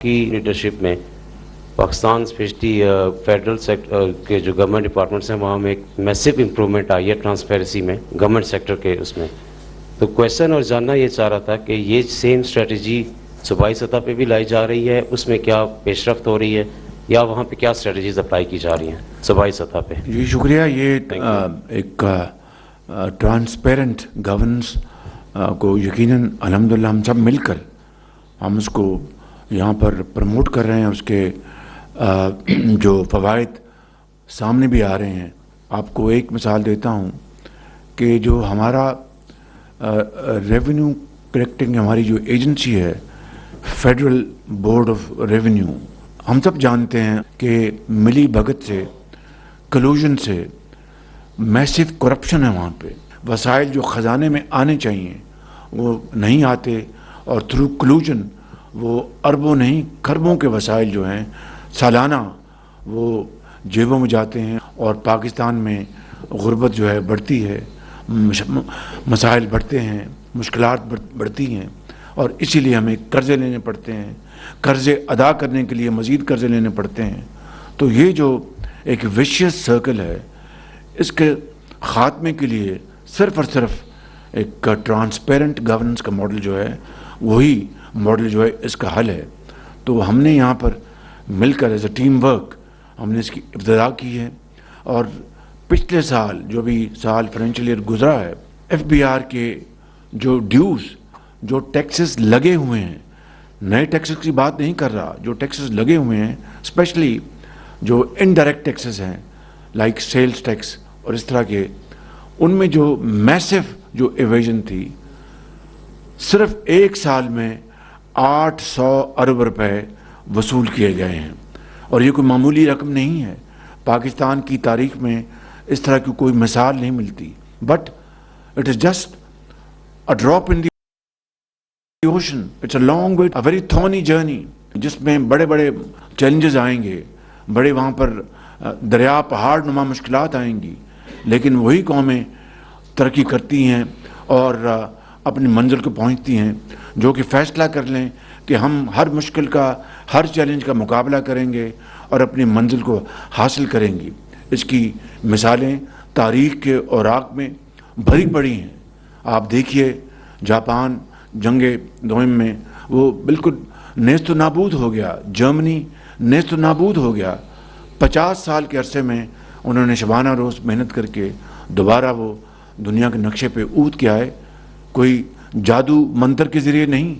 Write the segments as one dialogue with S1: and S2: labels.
S1: کی لیڈرشپ میں Pakistan especially federal sector کے جو گورنمنٹ ڈپارٹمنٹس ہیں وہاں میں ایک میسو امپرومنٹ آئی ہے ٹرانسپیرنسی میں گورنمنٹ سیکٹر کے اس میں. تو کویشچن اور جاننا یہ چاہ رہا تھا کہ یہ سیم اسٹریٹجی صوبائی سطح پہ بھی لائی جا رہی ہے, اس میں کیا پیش رفت ہو رہی ہے یا وہاں پہ کیا اسٹریٹجیز اپلائی کی جا رہی ہیں صوبائی سطح پہ؟
S2: جی شکریہ. یہ ایک ٹرانسپیرنٹ گورننس کو یقیناً الحمدللہ ہم سب مل کر ہم اس کو یہاں پر پروموٹ کر رہے ہیں. اس کے جو فوائد سامنے بھی آ رہے ہیں. آپ کو ایک مثال دیتا ہوں کہ جو ہمارا ریونیو کلیکٹنگ ہماری جو ایجنسی ہے فیڈرل بورڈ آف ریونیو, ہم سب جانتے ہیں کہ ملی بھگت سے کلوژن سے میسو کرپشن ہے وہاں پہ. وسائل جو خزانے میں آنے چاہیے وہ نہیں آتے اور تھرو کلوژن وہ اربوں نہیں کھربوں کے وسائل جو ہیں سالانہ وہ جیبوں میں جاتے ہیں اور پاکستان میں غربت جو ہے بڑھتی ہے, مسائل بڑھتے ہیں, مشکلات بڑھتی ہیں اور اسی لیے ہمیں قرضے لینے پڑتے ہیں. قرضے ادا کرنے کے لیے مزید قرضے لینے پڑتے ہیں. تو یہ جو ایک ویشیس سرکل ہے اس کے خاتمے کے لیے صرف اور صرف ایک ٹرانسپیرنٹ گورننس کا ماڈل جو ہے وہی ماڈل جو ہے اس کا حل ہے. تو ہم نے یہاں پر مل کر ایز اے ٹیم ورک ہم نے اس کی ابتدا کی ہے. اور پچھلے سال جو بھی سال فائنینشیل ایئر گزرا ہے ایف بی آر کے جو ڈیوز جو ٹیکسز لگے ہوئے ہیں, نئے ٹیکسز کی بات نہیں کر رہا, جو ٹیکسز لگے ہوئے ہیں اسپیشلی جو انڈائریکٹ ٹیکسز ہیں لائک سیلز ٹیکس اور اس طرح کے, ان میں جو میسو جو ایویژن تھی صرف ایک سال میں 800 ارب روپے وصول کیے گئے ہیں. اور یہ کوئی معمولی رقم نہیں ہے. پاکستان کی تاریخ میں اس طرح کی کوئی مثال نہیں ملتی. But it is just a drop in the ocean. It's a long way, a very thorny journey جس میں بڑے بڑے چیلنجز آئیں گے, بڑے وہاں پر دریا پہاڑ نما مشکلات آئیں گی, لیکن وہی قومیں ترقی کرتی ہیں اور اپنی منزل کو پہنچتی ہیں جو کہ فیصلہ کر لیں کہ ہم ہر مشکل کا ہر چیلنج کا مقابلہ کریں گے اور اپنی منزل کو حاصل کریں گی. اس کی مثالیں تاریخ کے اوراق میں بھری پڑی ہیں. آپ دیکھیے جاپان جنگ دوئم میں وہ بالکل نیست و نابود ہو گیا, جرمنی نیست و نابود ہو گیا. 50 سال کے عرصے میں انہوں نے شبانہ روز محنت کر کے دوبارہ وہ دنیا کے نقشے پہ اونت کے آئے. کوئی جادو منتر کے ذریعے نہیں,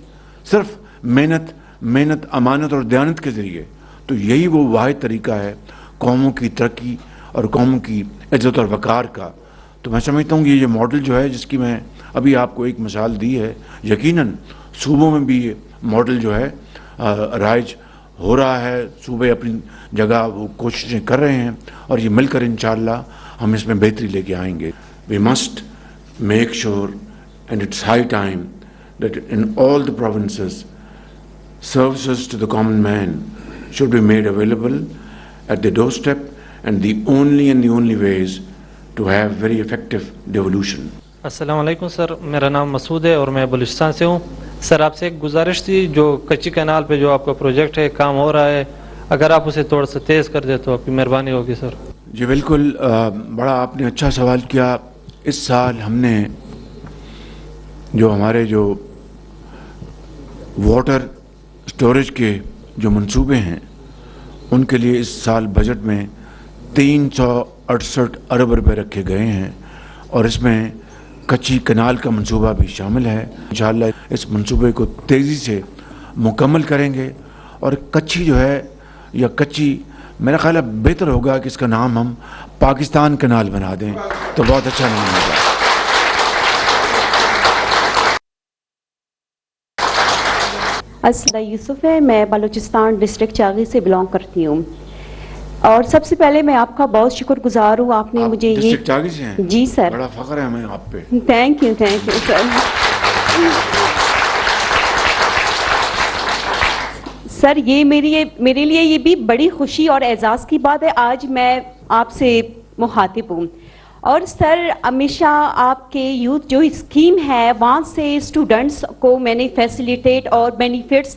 S2: صرف محنت امانت اور دیانت کے ذریعے. تو یہی وہ واحد طریقہ ہے قوموں کی ترقی اور قوموں کی عزت اور وقار کا. تو میں سمجھتا ہوں کہ یہ ماڈل جو ہے جس کی میں ابھی آپ کو ایک مثال دی ہے, یقیناً صوبوں میں بھی یہ ماڈل جو ہے رائج ہو رہا ہے. صوبے اپنی جگہ وہ کوششیں کر رہے ہیں اور یہ مل کر انشاءاللہ ہم اس میں بہتری لے کے آئیں گے. We must make sure and it's high time that in all the provinces services to the common man should be made available at the doorstep, and the only way is to have very effective devolution.
S3: السلام علیکم سر, میرا نام مسعود ہے اور میں بلوچستان سے ہوں. سر آپ سے ایک گزارش تھی, جو کچی کینال پہ جو آپ کا پروجیکٹ ہے کام ہو رہا ہے, اگر آپ اسے تھوڑا سا تیز کر دیں تو آپ کی مہربانی ہوگی سر.
S2: جی بالکل, بڑا آپ نے اچھا سوال کیا. اس سال ہم نے جو ہمارے جو واٹر سٹوریج کے جو منصوبے ہیں ان کے لیے اس سال بجٹ میں 368 ارب روپے رکھے گئے ہیں اور اس میں کچی کنال کا منصوبہ بھی شامل ہے. انشاءاللہ اس منصوبے کو تیزی سے مکمل کریں گے. اور کچی جو ہے یا کچی, میرا خیال ہے بہتر ہوگا کہ اس کا نام ہم پاکستان کنال بنا دیں تو بہت اچھا نام ہوگا.
S4: اسلام یوسف ہے, میں بلوچستان ڈسٹرکٹ چاغی سے بلانگ کرتی ہوں. اور سب سے پہلے میں آپ کا بہت شکر گزار ہوں, آپ نے مجھے یہ
S2: ڈسٹرکٹ چاغی سے ہیں؟
S4: جی سر,
S2: بڑا فخر ہے ہمیں آپ پہ.
S4: Thank you sir. سر یہ میرے لیے یہ بھی بڑی خوشی اور اعزاز کی بات ہے آج میں آپ سے مخاطب ہوں. اور سر ہمیشہ آپ کے یوتھ جو اسکیم ہے وہاں سے اسٹوڈنٹس کو میں نے فیسیلیٹیٹ اور بینیفٹس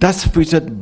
S2: 10%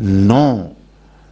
S2: 9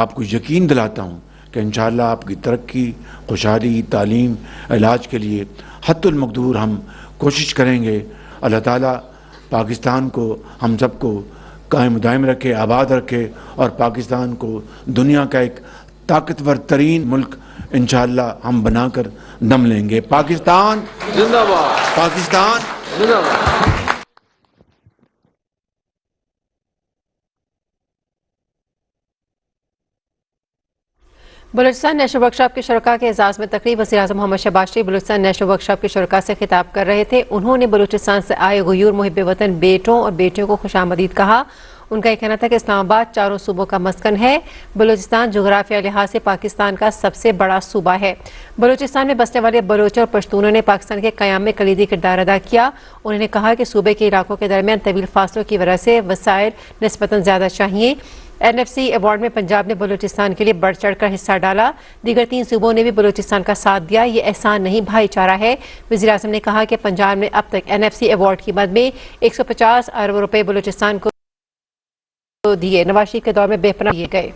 S2: آپ کو یقین دلاتا ہوں کہ انشاءاللہ آپ کی ترقی، خوشحالی، تعلیم، علاج کے لیے حد المقدور ہم کوشش کریں گے. اللہ تعالیٰ پاکستان کو ہم سب کو قائم دائم رکھے، آباد رکھے، اور پاکستان کو دنیا کا ایک طاقتور ترین ملک انشاءاللہ ہم بنا کر دم لیں گے. پاکستان زندہ باد، پاکستان زندہ باد.
S5: بلوچستان نیشنل ورکشاپ کے شرکاء کے اعزاز میں تقریب. وزیر اعظم محمد شہباز شریف بلوچستان نیشنل ورکشاپ کے شرکاء سے خطاب کر رہے تھے. انہوں نے بلوچستان سے آئے غیور محب وطن بیٹوں اور بیٹیوں کو خوش آمدید کہا. ان کا یہ کہنا تھا کہ اسلام آباد چاروں صوبوں کا مسکن ہے. بلوچستان جغرافیہ لحاظ سے پاکستان کا سب سے بڑا صوبہ ہے. بلوچستان میں بسنے والے بلوچ اور پشتونوں نے پاکستان کے قیام میں کلیدی کردار ادا کیا. انہوں نے کہا کہ صوبے کے علاقوں کے درمیان طویل فاصلوں کی وجہ سے وسائل نسبتاً زیادہ چاہیے. NFC ایوارڈ میں پنجاب نے بلوچستان کے لیے بڑھ چڑھ کر حصہ ڈالا. دیگر 3 صوبوں نے بھی بلوچستان کا ساتھ دیا. یہ احسان نہیں بھائی چارہ ہے. وزیر اعظم نے کہا کہ پنجاب نے اب تک NFC ایوارڈ کی مد میں 150 ارب روپے بلوچستان کو دیے. نواز شریف کے دور میں بے پناہ دیے گئے.